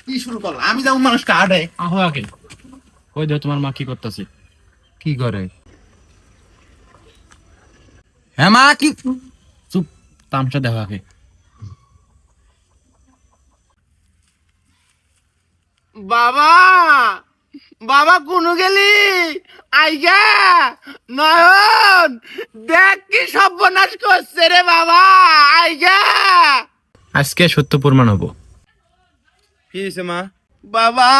কি শুরু করলাম? আমি যেমন মানুষকে আড়ে। আহো আগে কই দাও তোমার মা কি করতেছে। কি করে? হ্যাঁ মা, কি? চুপ, তামসা দেখো আগে। বাবা, বাবা কোন গেলি? আইগা নয়ন, দেখ কি সর্বনাশ করছে রে বাবা। আইগা আজকে সত্য প্রমাণ হবো। কি হয়েছে মা? বাবা,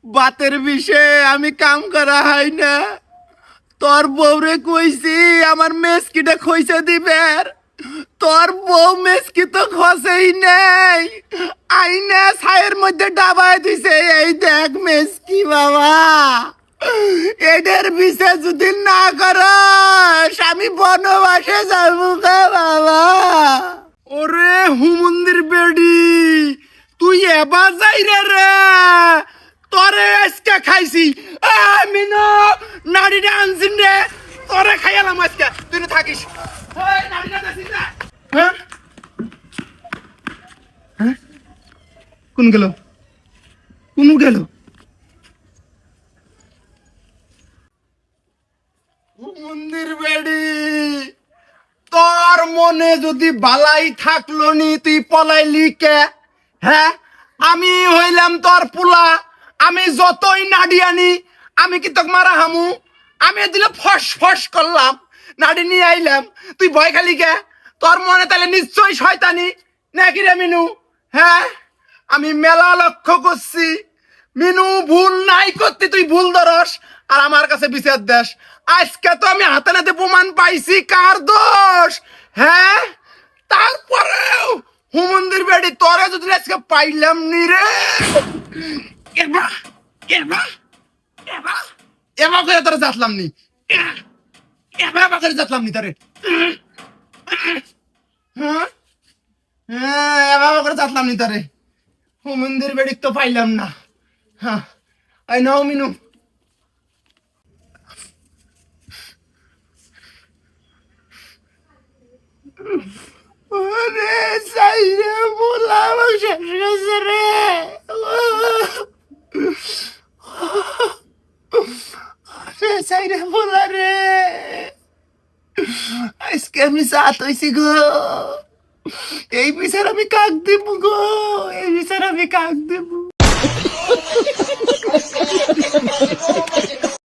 বাতের বিষয়ে আমি কাম করা হয় না। তোর বউরে কইছি আমার মেসকিটা খইসা দিবের, তোর বউ মেসকি তো খসেই নেই। আইনা ছায়ের মধ্যে ডাবায় দিছে। এই দেখ মেসকি বাবা, এদের বিষয় যদি না করস আমি বনবাসে যাবো গো বাবা। ওরে হুমন্দির বেডি, তুই এবার যাই রে, তোরে আজকে খাইছি। আমি না নাড়িটা আনছিন রে, তোরে খাইয়ালাম আজকে। তুই না থাকিস। এই নাড়িটা দিছিস রে। হ্যাঁ হ্যাঁ, কোন গেল? কোন গেল? মন্দির বেড়ি, তোর মনে যদি বালাই থাকলো নি তুই পলাইলি কে? হ্যাঁ, আমি হইলাম তোর পুলা। আমি যতই নাডি আনি, আমি কি তোকে মারা হামু? আমি দিলে ফস ফস করলাম, নাডি নিয়ে আইলাম, তুই ভয় খালি কে? তোর মনে তাহলে নিশ্চয়ই শয়তানি নাকি রে মিনু? হ্যাঁ, আমি মেলা লক্ষ্য করছি মিনু ভুল নাই করতে তুই ভুল ধরস আর আমার কাছে বিচার দেশ। আজকে তো আমি হাতে নাতে প্রমাণ পাইছি কার দোষ। হ্যাঁ, তারপরেও হুমন্দির বেড়ি তোরে যদি আজকে পাইলাম নি রে, এবার এবার এবার এবার করে তোরে যাতলাম নি, এবার করে যাতলাম নি তোরে। হ্যাঁ হ্যাঁ, এবার করে যাতলাম নি তোরে। হুমন্দির বেড়ি তো পাইলাম না। হ্যাঁ, আই নাও মিনু। ওরে সাইরে মোলা আমার শেষ গেছে রে। ওরে সাইরে মোলা রে, আজকে আমি সাত হইছি গো। এই বিচার আমি কাক দিব গো, এই বিচার আমি কাক দিব?